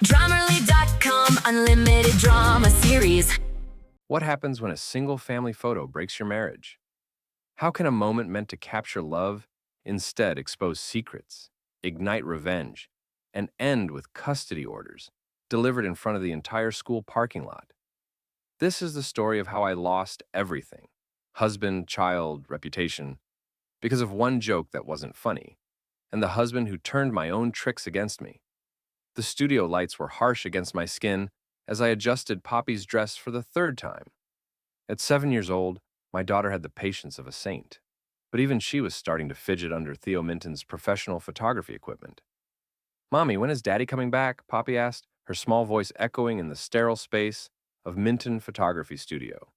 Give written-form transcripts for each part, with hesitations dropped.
Drummerly.com Unlimited Drama Series. What happens when a single family photo breaks your marriage? How can a moment meant to capture love instead expose secrets, ignite revenge, and end with custody orders delivered in front of the entire school parking lot? This is the story of how I lost everything: husband, child, reputation because of one joke that wasn't funny, and the husband who turned my own tricks against me. The studio lights were harsh against my skin as I adjusted Poppy's dress for the third time. At 7 years old, my daughter had the patience of a saint, but even she was starting to fidget under Theo Minton's professional photography equipment. "Mommy, when is Daddy coming back?" Poppy asked, her small voice echoing in the sterile space of Minton Photography Studio.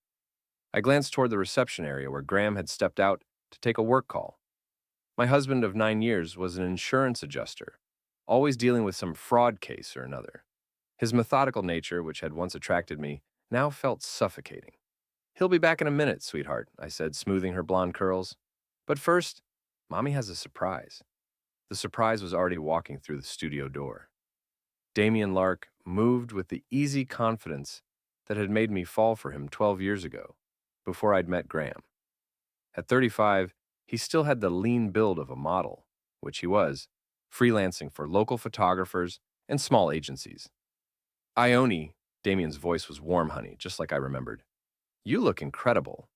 I glanced toward the reception area where Graham had stepped out to take a work call. My husband of 9 years was an insurance adjuster, always dealing with some fraud case or another. His methodical nature, which had once attracted me, now felt suffocating. "He'll be back in a minute, sweetheart," I said, smoothing her blonde curls. "But first, Mommy has a surprise." The surprise was already walking through the studio door. Damien Lark moved with the easy confidence that had made me fall for him 12 years ago, before I'd met Graham. At 35, he still had the lean build of a model, which he was, freelancing for local photographers and small agencies. "Ione," Damien's voice was warm honey, just like I remembered. "You look incredible."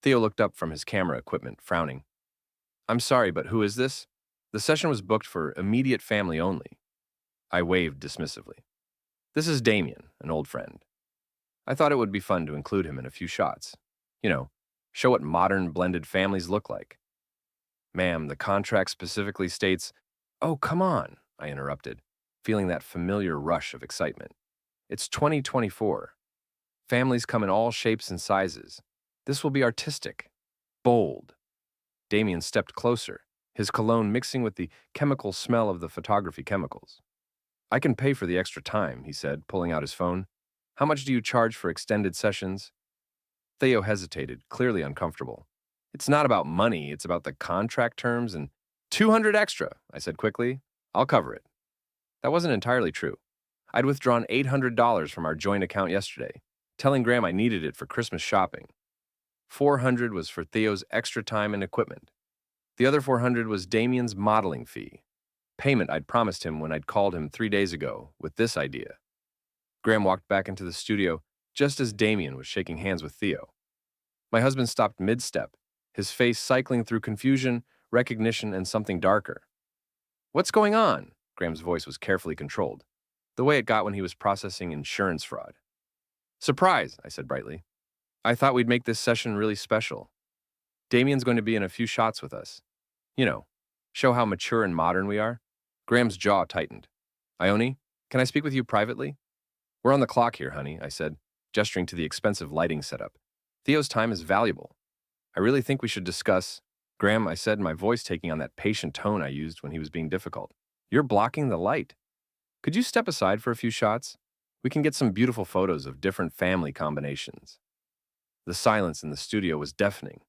Theo looked up from his camera equipment, frowning. "I'm sorry, but who is this?" The session was booked for immediate family only. I waved dismissively. "This is Damien, an old friend. I thought it would be fun to include him in a few shots. You know, show what modern blended families look like." "Ma'am, the contract specifically states—" "Oh, come on," I interrupted, feeling that familiar rush of excitement. "It's 2024. Families come in all shapes and sizes. This will be artistic, bold." Damien stepped closer, his cologne mixing with the chemical smell of the photography chemicals. "I can pay for the extra time," he said, pulling out his phone. "How much do you charge for extended sessions?" Theo hesitated, clearly uncomfortable. "It's not about money, it's about the contract terms and— 200 extra, I said quickly. "I'll cover it." That wasn't entirely true. I'd withdrawn $800 from our joint account yesterday, telling Graham I needed it for Christmas shopping. 400 was for Theo's extra time and equipment. The other 400 was Damien's modeling fee, payment I'd promised him when I'd called him 3 days ago with this idea. Graham walked back into the studio just as Damien was shaking hands with Theo. My husband stopped mid-step, his face cycling through confusion, recognition, and something darker. "What's going on?" Graham's voice was carefully controlled, the way it got when he was processing insurance fraud. "Surprise," I said brightly. "I thought we'd make this session really special. Damien's going to be in a few shots with us. You know, show how mature and modern we are." Graham's jaw tightened. "Ione, can I speak with you privately?" "We're on the clock here, honey," I said, gesturing to the expensive lighting setup. "Theo's time is valuable. I really think we should discuss—" "Graham," I said, my voice taking on that patient tone I used when he was being difficult. "You're blocking the light. Could you step aside for a few shots? We can get some beautiful photos of different family combinations." The silence in the studio was deafening.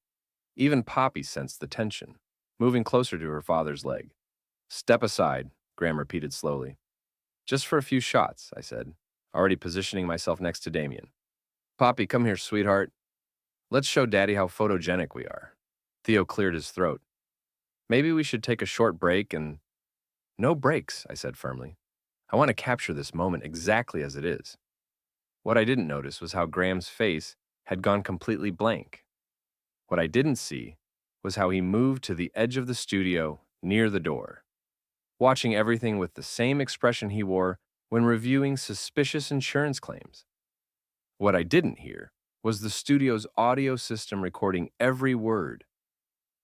Even Poppy sensed the tension, moving closer to her father's leg. "Step aside," Graham repeated slowly. "Just for a few shots," I said, already positioning myself next to Damien. "Poppy, come here, sweetheart. Let's show Daddy how photogenic we are." Theo cleared his throat. "Maybe we should take a short break and—" "No breaks," I said firmly. "I want to capture this moment exactly as it is." What I didn't notice was how Graham's face had gone completely blank. What I didn't see was how he moved to the edge of the studio near the door, watching everything with the same expression he wore when reviewing suspicious insurance claims. What I didn't hear was the studio's audio system recording every word.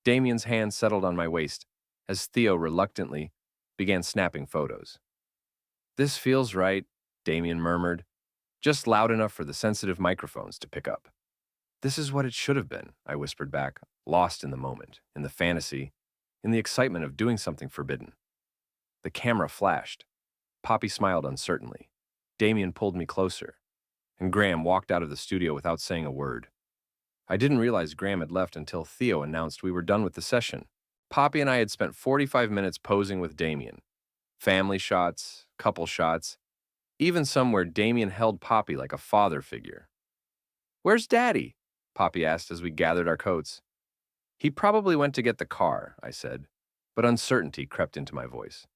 Damien's hand settled on my waist as Theo reluctantly began snapping photos. "This feels right," Damien murmured, just loud enough for the sensitive microphones to pick up. "This is what it should have been," I whispered back, lost in the moment, in the fantasy, in the excitement of doing something forbidden. The camera flashed. Poppy smiled uncertainly. Damien pulled me closer, and Graham walked out of the studio without saying a word. I didn't realize Graham had left until Theo announced we were done with the session. Poppy and I had spent 45 minutes posing with Damien. Family shots, couple shots, even some where Damien held Poppy like a father figure. "Where's Daddy?" Poppy asked as we gathered our coats. "He probably went to get the car," I said, but uncertainty crept into my voice.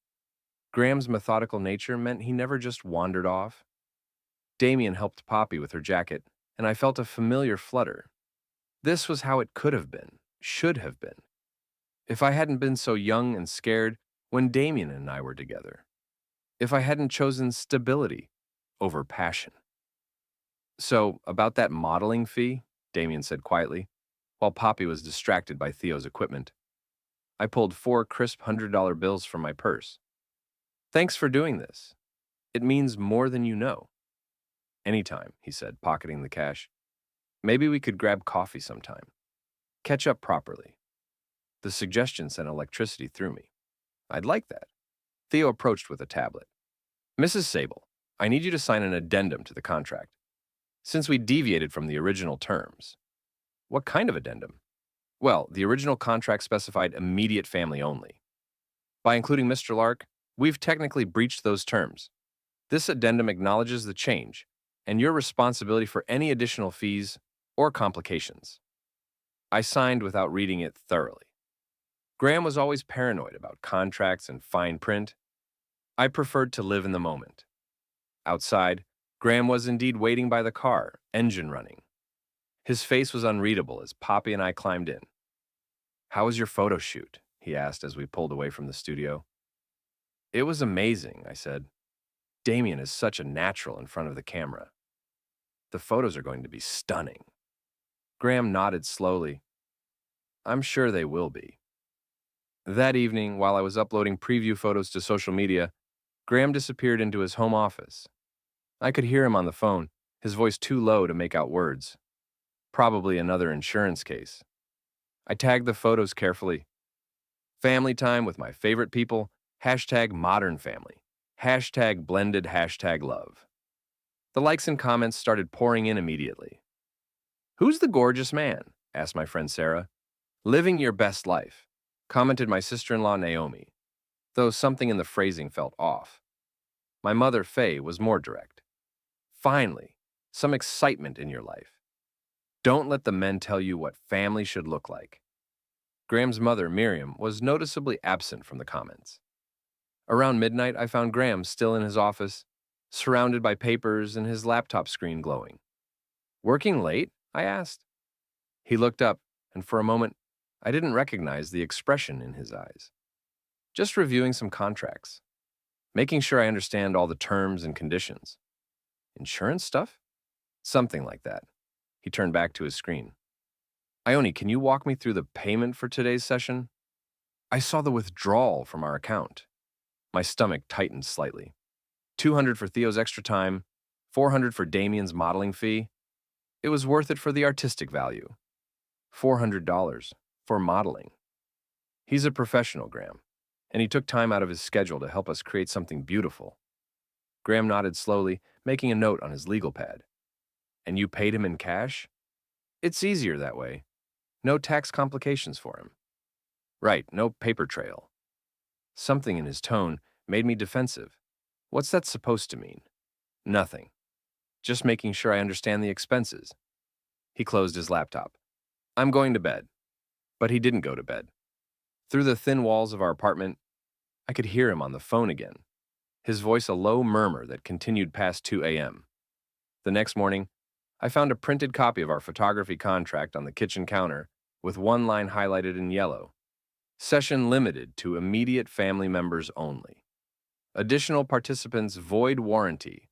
Graham's methodical nature meant he never just wandered off. Damien helped Poppy with her jacket, and I felt a familiar flutter. This was how it could have been, should have been, if I hadn't been so young and scared when Damien and I were together. If I hadn't chosen stability over passion. "So, about that modeling fee," Damien said quietly, while Poppy was distracted by Theo's equipment. I pulled 4 crisp $100 bills from my purse. "Thanks for doing this. It means more than you know." "Anytime," he said, pocketing the cash. "Maybe we could grab coffee sometime. Catch up properly." The suggestion sent electricity through me. "I'd like that." Theo approached with a tablet. "Mrs. Sable, I need you to sign an addendum to the contract, since we deviated from the original terms." "What kind of addendum?" "Well, the original contract specified immediate family only. By including Mr. Lark, we've technically breached those terms. This addendum acknowledges the change and your responsibility for any additional fees or complications." I signed without reading it thoroughly. Graham was always paranoid about contracts and fine print. I preferred to live in the moment. Outside, Graham was indeed waiting by the car, engine running. His face was unreadable as Poppy and I climbed in. "How was your photo shoot?" he asked as we pulled away from the studio. "It was amazing," I said. "Damien is such a natural in front of the camera. The photos are going to be stunning." Graham nodded slowly. "I'm sure they will be." That evening, while I was uploading preview photos to social media, Graham disappeared into his home office. I could hear him on the phone, his voice too low to make out words. Probably another insurance case. I tagged the photos carefully. "Family time with my favorite people, #modern family, #blended #love. The likes and comments started pouring in immediately. "Who's the gorgeous man?" asked my friend Sarah. "Living your best life," commented my sister-in-law Naomi, though something in the phrasing felt off. My mother, Faye, was more direct. "Finally, some excitement in your life. Don't let the men tell you what family should look like." Graham's mother, Miriam, was noticeably absent from the comments. Around midnight, I found Graham still in his office, surrounded by papers and his laptop screen glowing. "Working late?" I asked. He looked up, and for a moment, I didn't recognize the expression in his eyes. "Just reviewing some contracts. Making sure I understand all the terms and conditions." "Insurance stuff?" "Something like that." He turned back to his screen. "Ione, can you walk me through the payment for today's session? I saw the withdrawal from our account." My stomach tightened slightly. 200 for Theo's extra time, 400 for Damien's modeling fee. It was worth it for the artistic value. $400 for modeling. He's a professional, Graham, and he took time out of his schedule to help us create something beautiful. Graham nodded slowly, making a note on his legal pad. "And you paid him in cash?" "It's easier that way. No tax complications for him." "Right, no paper trail." Something in his tone made me defensive. What's that supposed to mean? "Nothing. Just making sure I understand the expenses." He closed his laptop. "I'm going to bed." But he didn't go to bed. Through the thin walls of our apartment, I could hear him on the phone again, his voice a low murmur that continued past 2 a.m. The next morning, I found a printed copy of our photography contract on the kitchen counter with one line highlighted in yellow. "Session limited to immediate family members only. Additional participants void warranty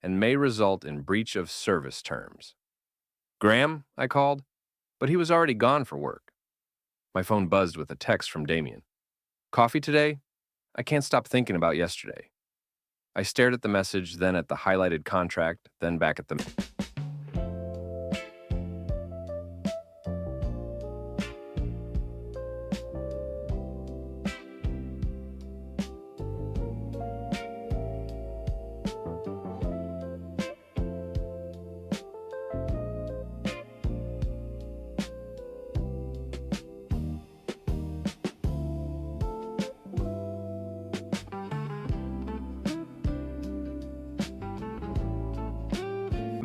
and may result in breach of service terms." "Graham?" I called, but he was already gone for work. My phone buzzed with a text from Damien. "Coffee today? I can't stop thinking about yesterday." I stared at the message, then at the highlighted contract, then back at the...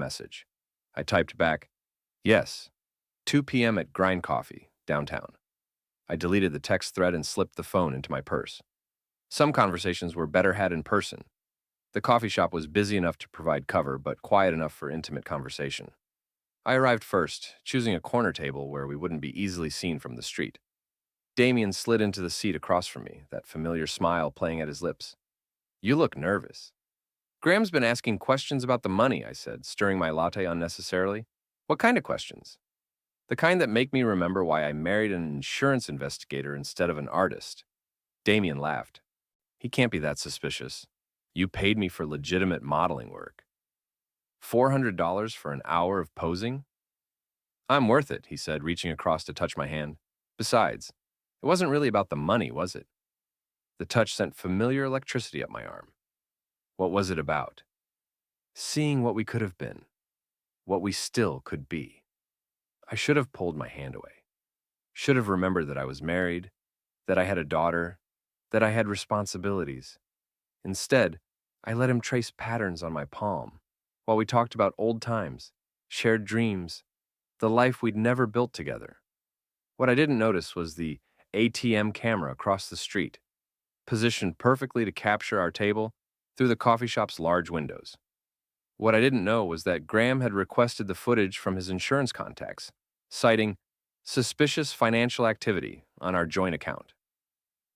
message. I typed back, yes, 2 p.m. at Grind Coffee, downtown. I deleted the text thread and slipped the phone into my purse. Some conversations were better had in person. The coffee shop was busy enough to provide cover, but quiet enough for intimate conversation. I arrived first, choosing a corner table where we wouldn't be easily seen from the street. Damien slid into the seat across from me, that familiar smile playing at his lips. You look nervous. Graham's been asking questions about the money, I said, stirring my latte unnecessarily. What kind of questions? The kind that make me remember why I married an insurance investigator instead of an artist. Damien laughed. He can't be that suspicious. You paid me for legitimate modeling work. $400 for an hour of posing? I'm worth it, he said, reaching across to touch my hand. Besides, it wasn't really about the money, was it? The touch sent familiar electricity up my arm. What was it about? Seeing what we could have been, what we still could be. I should have pulled my hand away. Should have remembered that I was married, that I had a daughter, that I had responsibilities. Instead, I let him trace patterns on my palm while we talked about old times, shared dreams, the life we'd never built together. What I didn't notice was the ATM camera across the street, positioned perfectly to capture our table through the coffee shop's large windows. What I didn't know was that Graham had requested the footage from his insurance contacts, citing suspicious financial activity on our joint account.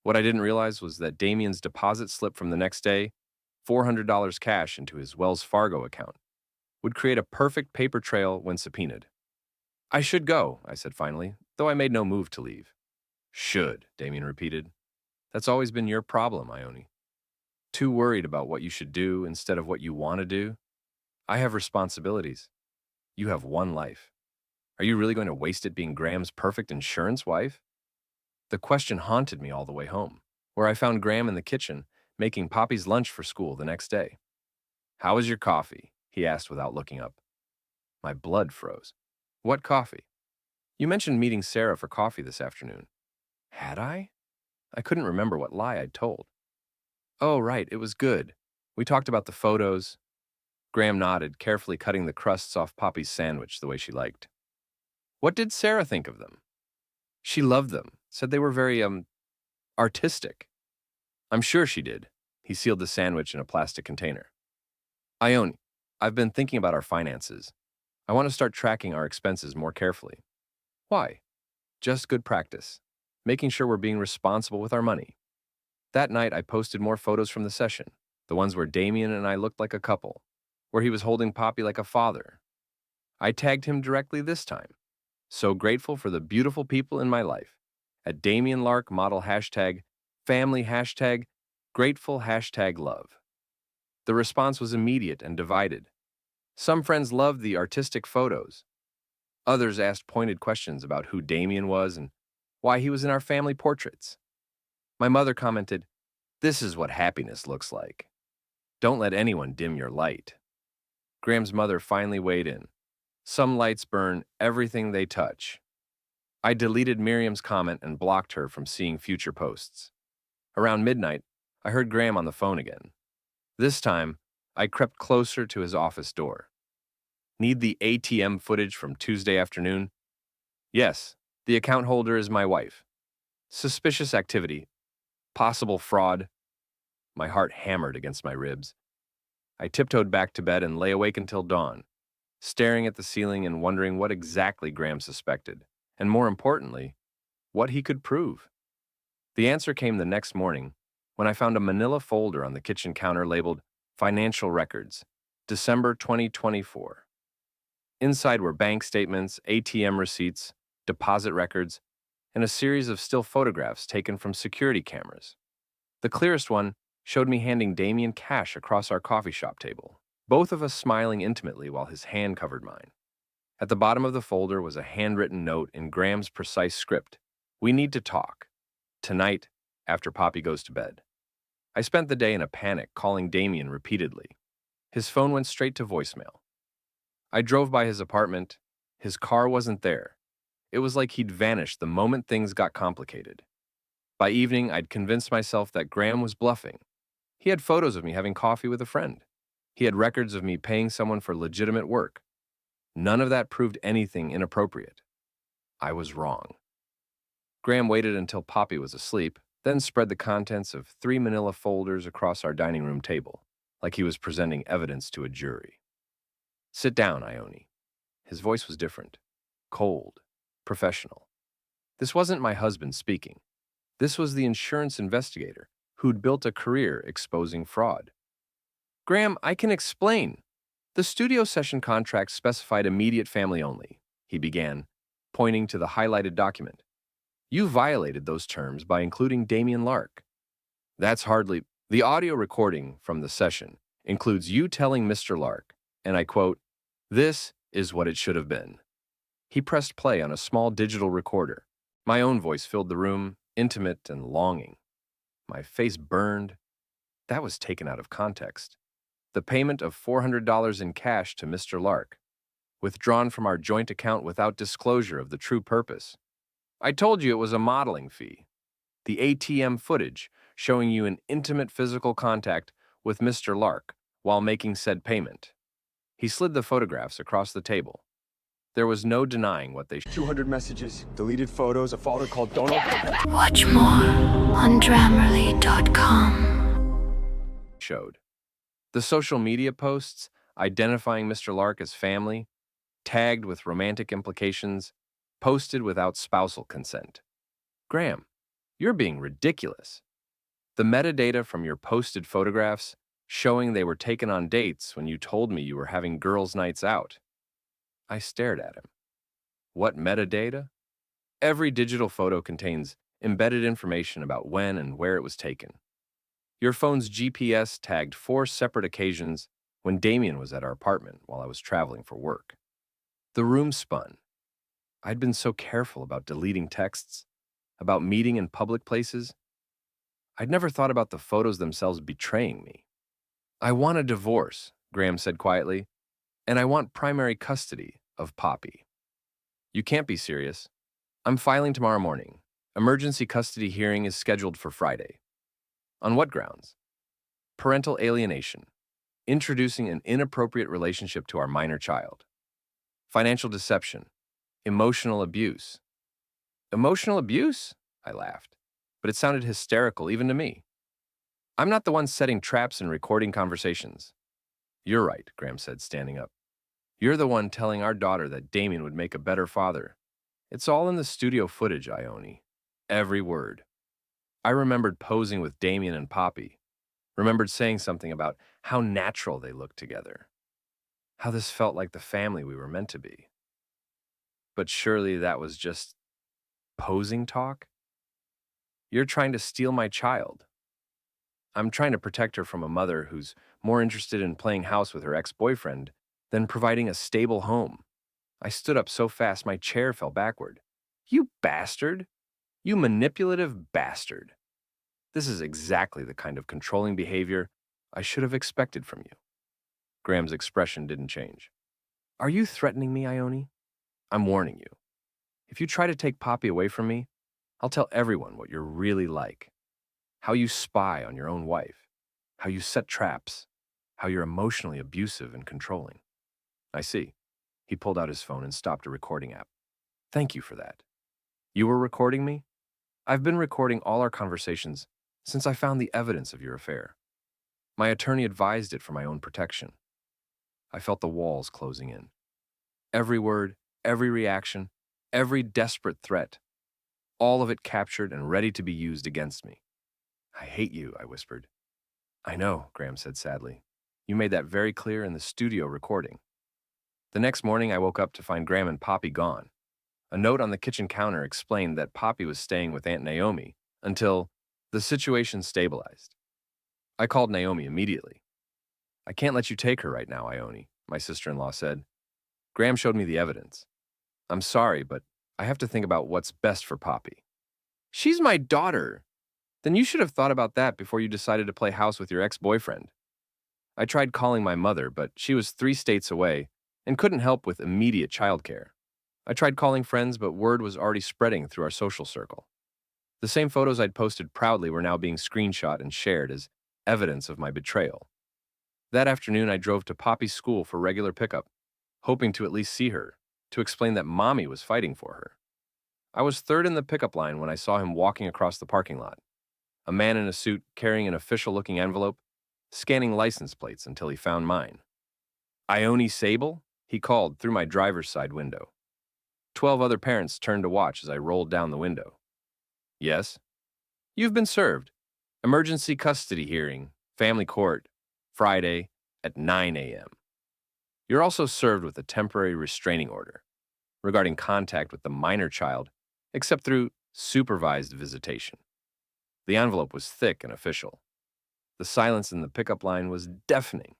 What I didn't realize was that Damien's deposit slip from the next day, $400 cash into his Wells Fargo account, would create a perfect paper trail when subpoenaed. I should go, I said finally, though I made no move to leave. Should, Damien repeated. That's always been your problem, Ione. Too worried about what you should do instead of what you want to do. I have responsibilities. You have one life. Are you really going to waste it being Graham's perfect insurance wife? The question haunted me all the way home, where I found Graham in the kitchen, making Poppy's lunch for school the next day. How was your coffee? He asked without looking up. My blood froze. What coffee? You mentioned meeting Sarah for coffee this afternoon. Had I? I couldn't remember what lie I'd told. Oh, right, it was good. We talked about the photos. Graham nodded, carefully cutting the crusts off Poppy's sandwich the way she liked. What did Sarah think of them? She loved them, said they were very, artistic. I'm sure she did. He sealed the sandwich in a plastic container. Ione, I've been thinking about our finances. I want to start tracking our expenses more carefully. Why? Just good practice. Making sure we're being responsible with our money. That night, I posted more photos from the session, the ones where Damien and I looked like a couple, where he was holding Poppy like a father. I tagged him directly this time. So grateful for the beautiful people in my life. At Damien Lark model hashtag, family hashtag, grateful hashtag love. The response was immediate and divided. Some friends loved the artistic photos. Others asked pointed questions about who Damien was and why he was in our family portraits. My mother commented, "This is what happiness looks like. Don't let anyone dim your light." Graham's mother finally weighed in. Some lights burn everything they touch. I deleted Miriam's comment and blocked her from seeing future posts. Around midnight, I heard Graham on the phone again. This time, I crept closer to his office door. Need the ATM footage from Tuesday afternoon? Yes, the account holder is my wife. Suspicious activity. Possible fraud. My heart hammered against my ribs. I tiptoed back to bed and lay awake until dawn, staring at the ceiling and wondering what exactly Graham suspected, and more importantly, what he could prove. The answer came the next morning when I found a manila folder on the kitchen counter labeled Financial Records, December 2024. Inside were bank statements, ATM receipts, deposit records, and a series of still photographs taken from security cameras. The clearest one showed me handing Damien cash across our coffee shop table, both of us smiling intimately while his hand covered mine. At the bottom of the folder was a handwritten note in Graham's precise script. We need to talk. Tonight, after Poppy goes to bed. I spent the day in a panic, calling Damien repeatedly. His phone went straight to voicemail. I drove by his apartment. His car wasn't there. It was like he'd vanished the moment things got complicated. By evening, I'd convinced myself that Graham was bluffing. He had photos of me having coffee with a friend. He had records of me paying someone for legitimate work. None of that proved anything inappropriate. I was wrong. Graham waited until Poppy was asleep, then spread the contents of 3 manila folders across our dining room table, like he was presenting evidence to a jury. Sit down, Ione. His voice was different, cold, professional. This wasn't my husband speaking. This was the insurance investigator who'd built a career exposing fraud. Graham, I can explain. The studio session contract specified immediate family only, he began, pointing to the highlighted document. You violated those terms by including Damien Lark. That's hardly... The audio recording from the session includes you telling Mr. Lark, and I quote, "This is what it should have been." He pressed play on a small digital recorder. My own voice filled the room, intimate and longing. My face burned. That was taken out of context. The payment of $400 in cash to Mr. Lark, withdrawn from our joint account without disclosure of the true purpose. I told you it was a modeling fee. The ATM footage showing you in intimate physical contact with Mr. Lark while making said payment. He slid the photographs across the table. There was no denying what they 200 messages, deleted photos, a folder called Donald. Watch more on Grammarly.com. showed. The social media posts identifying Mr. Lark as family, tagged with romantic implications, posted without spousal consent. Graham, you're being ridiculous. The metadata from your posted photographs showing they were taken on dates when you told me you were having girls' nights out. I stared at him. What metadata? Every digital photo contains embedded information about when and where it was taken. Your phone's GPS tagged 4 separate occasions when Damien was at our apartment while I was traveling for work. The room spun. I'd been so careful about deleting texts, about meeting in public places. I'd never thought about the photos themselves betraying me. I want a divorce, Graham said quietly, and I want primary custody of Poppy. You can't be serious. I'm filing tomorrow morning. Emergency custody hearing is scheduled for Friday. On what grounds? Parental alienation, introducing an inappropriate relationship to our minor child. Financial deception, emotional abuse. Emotional abuse? I laughed, but it sounded hysterical even to me. I'm not the one setting traps and recording conversations. You're right, Graham said, standing up. You're the one telling our daughter that Damien would make a better father. It's all in the studio footage, Ione. Every word. I remembered posing with Damien and Poppy. Remembered saying something about how natural they looked together. How this felt like the family we were meant to be. But surely that was just posing talk? You're trying to steal my child. I'm trying to protect her from a mother who's more interested in playing house with her ex-boyfriend than providing a stable home. I stood up so fast my chair fell backward. You bastard! You manipulative bastard! This is exactly the kind of controlling behavior I should have expected from you. Graham's expression didn't change. Are you threatening me, Ione? I'm warning you. If you try to take Poppy away from me, I'll tell everyone what you're really like. How you spy on your own wife. How you set traps. How you're emotionally abusive and controlling. I see. He pulled out his phone and stopped a recording app. Thank you for that. You were recording me? I've been recording all our conversations since I found the evidence of your affair. My attorney advised it for my own protection. I felt the walls closing in. Every word, every reaction, every desperate threat, all of it captured and ready to be used against me. I hate you, I whispered. I know, Graham said sadly. You made that very clear in the studio recording. The next morning, I woke up to find Graham and Poppy gone. A note on the kitchen counter explained that Poppy was staying with Aunt Naomi until the situation stabilized. I called Naomi immediately. I can't let you take her right now, Ione, my sister-in-law said. Graham showed me the evidence. I'm sorry, but I have to think about what's best for Poppy. She's my daughter. Then you should have thought about that before you decided to play house with your ex-boyfriend. I tried calling my mother, but she was 3 states away and couldn't help with immediate childcare. I tried calling friends, but word was already spreading through our social circle. The same photos I'd posted proudly were now being screenshot and shared as evidence of my betrayal. That afternoon, I drove to Poppy's school for regular pickup, hoping to at least see her, to explain that Mommy was fighting for her. I was third in the pickup line when I saw him walking across the parking lot, a man in a suit carrying an official-looking envelope, scanning license plates until he found mine. Ione Sable? He called through my driver's side window. 12 other parents turned to watch as I rolled down the window. Yes? You've been served. Emergency custody hearing, family court, Friday at 9 a.m. You're also served with a temporary restraining order regarding contact with the minor child, except through supervised visitation. The envelope was thick and official. The silence in the pickup line was deafening.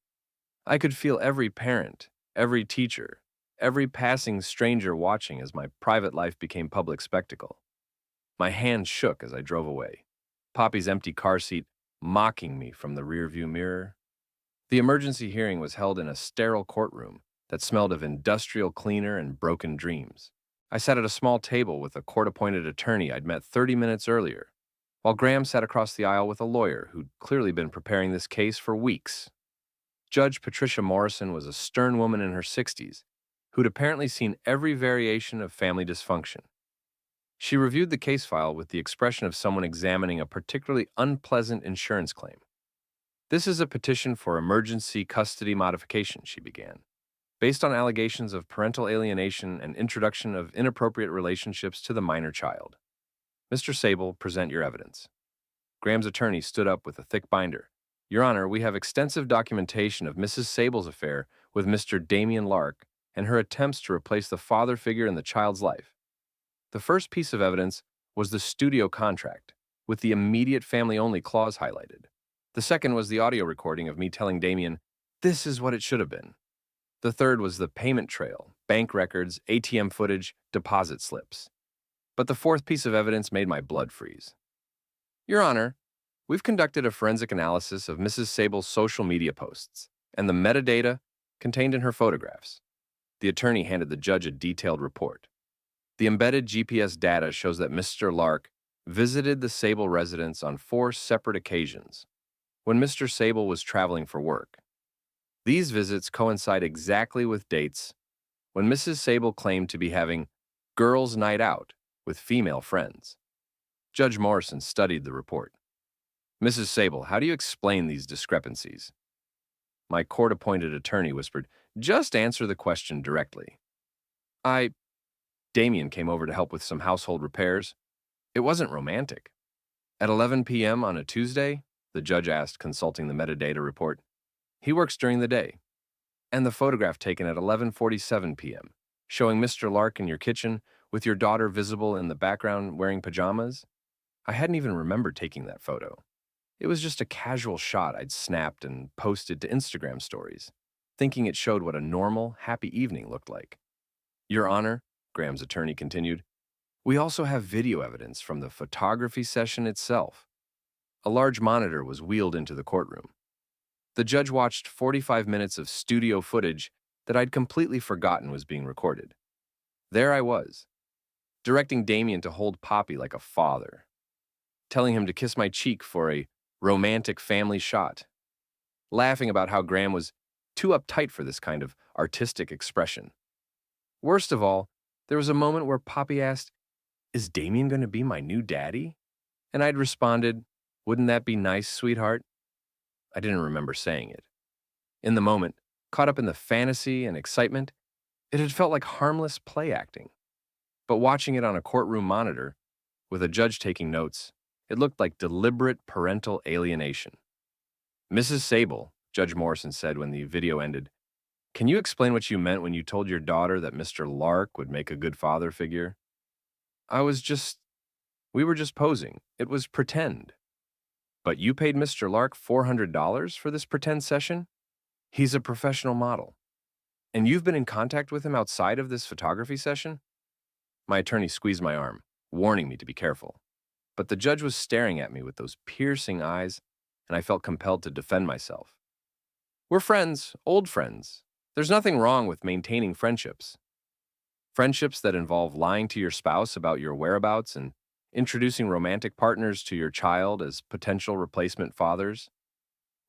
I could feel every parent, every teacher, every passing stranger watching as my private life became public spectacle. My hand shook as I drove away, Poppy's empty car seat mocking me from the rearview mirror. The emergency hearing was held in a sterile courtroom that smelled of industrial cleaner and broken dreams. I sat at a small table with a court-appointed attorney I'd met 30 minutes earlier, while Graham sat across the aisle with a lawyer who'd clearly been preparing this case for weeks. Judge Patricia Morrison was a stern woman in her 60s who'd apparently seen every variation of family dysfunction. She reviewed the case file with the expression of someone examining a particularly unpleasant insurance claim. This is a petition for emergency custody modification, she began, based on allegations of parental alienation and introduction of inappropriate relationships to the minor child. Mr. Sable, present your evidence. Graham's attorney stood up with a thick binder. Your Honor, we have extensive documentation of Mrs. Sable's affair with Mr. Damian Lark and her attempts to replace the father figure in the child's life. The first piece of evidence was the studio contract, with the immediate family-only clause highlighted. The second was the audio recording of me telling Damian, this is what it should have been. The third was the payment trail, bank records, ATM footage, deposit slips. But the fourth piece of evidence made my blood freeze. Your Honor, we've conducted a forensic analysis of Mrs. Sable's social media posts and the metadata contained in her photographs. The attorney handed the judge a detailed report. The embedded GPS data shows that Mr. Lark visited the Sable residence on 4 separate occasions when Mr. Sable was traveling for work. These visits coincide exactly with dates when Mrs. Sable claimed to be having girls' night out with female friends. Judge Morrison studied the report. Mrs. Sable, how do you explain these discrepancies? My court-appointed attorney whispered, just answer the question directly. Damian came over to help with some household repairs. It wasn't romantic. At 11 p.m. on a Tuesday, the judge asked, consulting the metadata report. He works during the day. And the photograph taken at 11:47 p.m., showing Mr. Lark in your kitchen with your daughter visible in the background wearing pajamas? I hadn't even remembered taking that photo. It was just a casual shot I'd snapped and posted to Instagram stories, thinking it showed what a normal, happy evening looked like. Your Honor, Graham's attorney continued, we also have video evidence from the photography session itself. A large monitor was wheeled into the courtroom. The judge watched 45 minutes of studio footage that I'd completely forgotten was being recorded. There I was, directing Damian to hold Poppy like a father, telling him to kiss my cheek for a romantic family shot, laughing about how Graham was too uptight for this kind of artistic expression. Worst of all, there was a moment where Poppy asked, is Damian going to be my new daddy? And I'd responded, wouldn't that be nice, sweetheart? I didn't remember saying it. In the moment, caught up in the fantasy and excitement, it had felt like harmless play acting. But watching it on a courtroom monitor, with a judge taking notes, it looked like deliberate parental alienation. Mrs. Sable, Judge Morrison said when the video ended, can you explain what you meant when you told your daughter that Mr. Lark would make a good father figure? We were just posing. It was pretend. But you paid Mr. Lark $400 for this pretend session? He's a professional model. And you've been in contact with him outside of this photography session? My attorney squeezed my arm, warning me to be careful. But the judge was staring at me with those piercing eyes, and I felt compelled to defend myself. We're friends, old friends. There's nothing wrong with maintaining friendships. Friendships that involve lying to your spouse about your whereabouts and introducing romantic partners to your child as potential replacement fathers.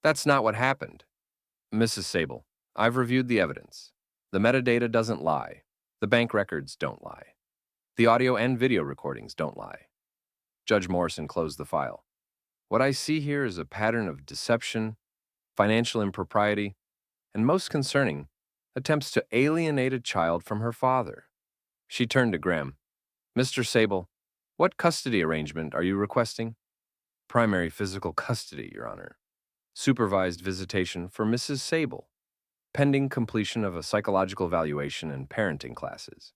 That's not what happened. Mrs. Sable, I've reviewed the evidence. The metadata doesn't lie. The bank records don't lie. The audio and video recordings don't lie. Judge Morrison closed the file. What I see here is a pattern of deception, financial impropriety, and most concerning, attempts to alienate a child from her father. She turned to Graham. Mr. Sable, what custody arrangement are you requesting? Primary physical custody, Your Honor. Supervised visitation for Mrs. Sable, pending completion of a psychological evaluation and parenting classes.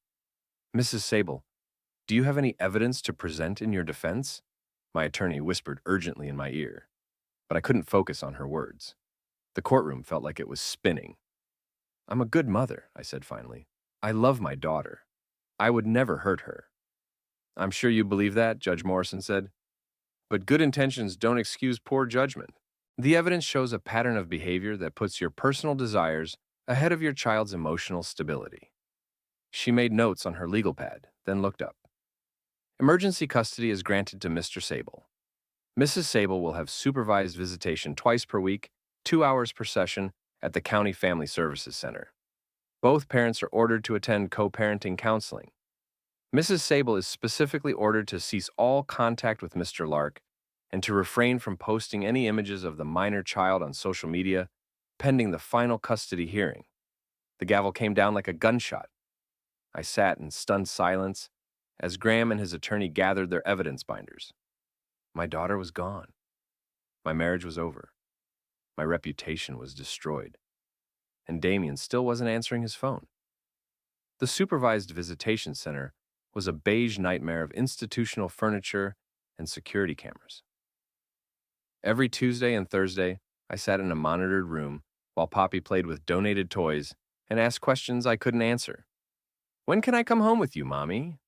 Mrs. Sable, do you have any evidence to present in your defense? My attorney whispered urgently in my ear, but I couldn't focus on her words. The courtroom felt like it was spinning. I'm a good mother, I said finally. I love my daughter. I would never hurt her. I'm sure you believe that, Judge Morrison said. But good intentions don't excuse poor judgment. The evidence shows a pattern of behavior that puts your personal desires ahead of your child's emotional stability. She made notes on her legal pad, then looked up. Emergency custody is granted to Mr. Sable. Mrs. Sable will have supervised visitation twice per week, 2 hours per session, at the County Family Services Center. Both parents are ordered to attend co-parenting counseling. Mrs. Sable is specifically ordered to cease all contact with Mr. Lark and to refrain from posting any images of the minor child on social media, pending the final custody hearing. The gavel came down like a gunshot. I sat in stunned silence as Graham and his attorney gathered their evidence binders. My daughter was gone. My marriage was over. My reputation was destroyed. And Damien still wasn't answering his phone. The supervised visitation center was a beige nightmare of institutional furniture and security cameras. Every Tuesday and Thursday, I sat in a monitored room while Poppy played with donated toys and asked questions I couldn't answer. When can I come home with you, Mommy?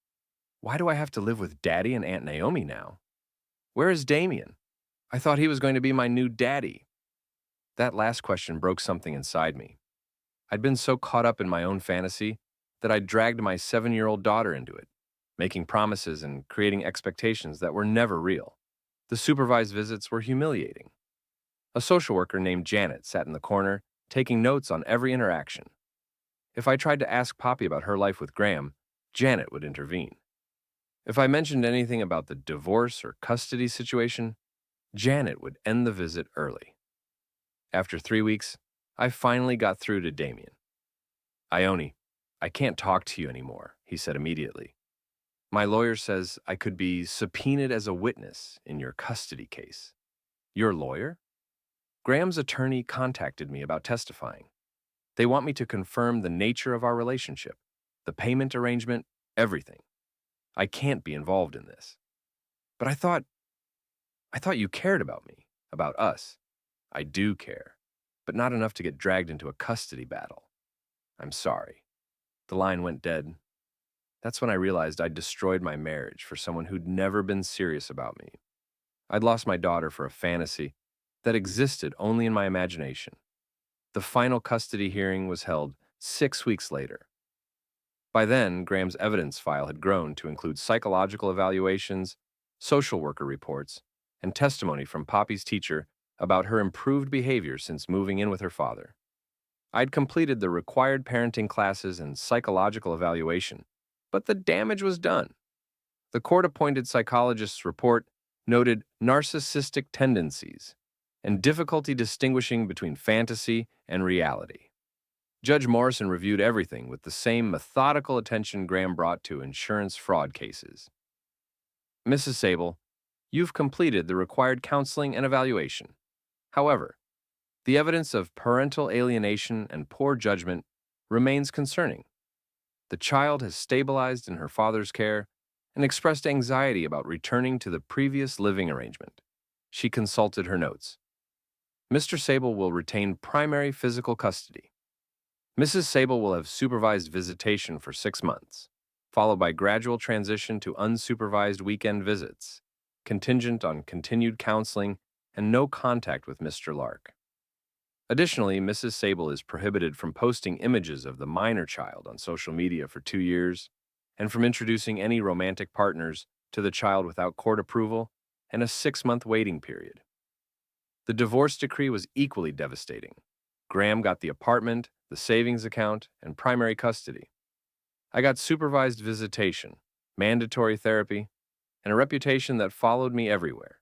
Why do I have to live with Daddy and Aunt Naomi now? Where is Damien? I thought he was going to be my new daddy. That last question broke something inside me. I'd been so caught up in my own fantasy that I'd dragged my 7-year-old daughter into it, making promises and creating expectations that were never real. The supervised visits were humiliating. A social worker named Janet sat in the corner, taking notes on every interaction. If I tried to ask Poppy about her life with Graham, Janet would intervene. If I mentioned anything about the divorce or custody situation, Janet would end the visit early. After 3 weeks, I finally got through to Damien. Ione, I can't talk to you anymore, he said immediately. My lawyer says I could be subpoenaed as a witness in your custody case. Your lawyer? Graham's attorney contacted me about testifying. They want me to confirm the nature of our relationship, the payment arrangement, everything. I can't be involved in this. But I thought you cared about me, about us. I do care, but not enough to get dragged into a custody battle. I'm sorry. The line went dead. That's when I realized I'd destroyed my marriage for someone who'd never been serious about me. I'd lost my daughter for a fantasy that existed only in my imagination. The final custody hearing was held 6 weeks later. By then, Graham's evidence file had grown to include psychological evaluations, social worker reports, and testimony from Poppy's teacher about her improved behavior since moving in with her father. I'd completed the required parenting classes and psychological evaluation, but the damage was done. The court-appointed psychologist's report noted narcissistic tendencies and difficulty distinguishing between fantasy and reality. Judge Morrison reviewed everything with the same methodical attention Graham brought to insurance fraud cases. Mrs. Sable, you've completed the required counseling and evaluation. However, the evidence of parental alienation and poor judgment remains concerning. The child has stabilized in her father's care and expressed anxiety about returning to the previous living arrangement. She consulted her notes. Mr. Sable will retain primary physical custody. Mrs. Sable will have supervised visitation for 6 months, followed by gradual transition to unsupervised weekend visits, contingent on continued counseling and no contact with Mr. Lark. Additionally, Mrs. Sable is prohibited from posting images of the minor child on social media for 2 years and from introducing any romantic partners to the child without court approval and a 6-month waiting period. The divorce decree was equally devastating. Graham got the apartment, the savings account, and primary custody. I got supervised visitation, mandatory therapy, and a reputation that followed me everywhere.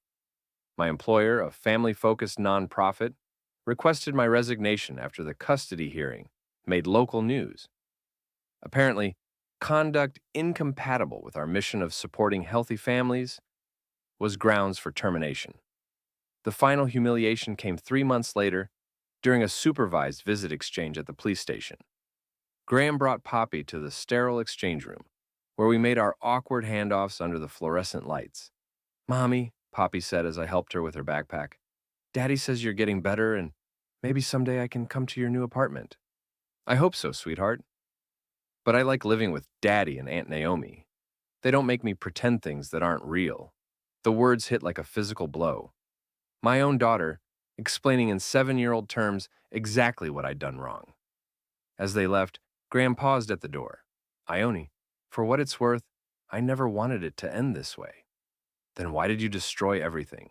My employer, a family-focused nonprofit, requested my resignation after the custody hearing made local news. Apparently, conduct incompatible with our mission of supporting healthy families was grounds for termination. The final humiliation came 3 months later during a supervised visit exchange at the police station. Graham brought Poppy to the sterile exchange room, where we made our awkward handoffs under the fluorescent lights. "Mommy," Poppy said as I helped her with her backpack, "Daddy says you're getting better and maybe someday I can come to your new apartment." "I hope so, sweetheart. But I like living with Daddy and Aunt Naomi. They don't make me pretend things that aren't real." The words hit like a physical blow. My own daughter, explaining in 7-year-old terms exactly what I'd done wrong. As they left, Graham paused at the door. "Ione, for what it's worth, I never wanted it to end this way." "Then why did you destroy everything?"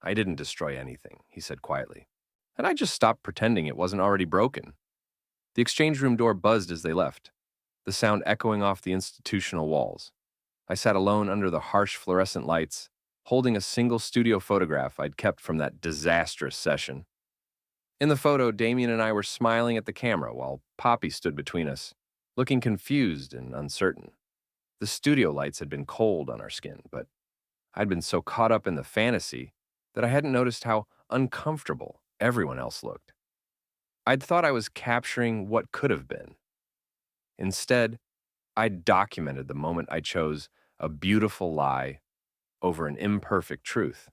"I didn't destroy anything," he said quietly. "And I just stopped pretending it wasn't already broken." The exchange room door buzzed as they left, the sound echoing off the institutional walls. I sat alone under the harsh fluorescent lights, holding a single studio photograph I'd kept from that disastrous session. In the photo, Damien and I were smiling at the camera while Poppy stood between us, looking confused and uncertain. The studio lights had been cold on our skin, but I'd been so caught up in the fantasy that I hadn't noticed how uncomfortable everyone else looked. I'd thought I was capturing what could have been. Instead, I documented the moment I chose a beautiful lie over an imperfect truth.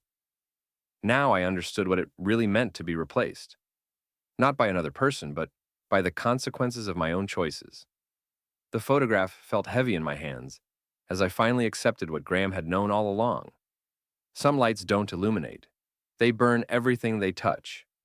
Now I understood what it really meant to be replaced. Not by another person, but by the consequences of my own choices. The photograph felt heavy in my hands as I finally accepted what Graham had known all along. Some lights don't illuminate. They burn everything they touch.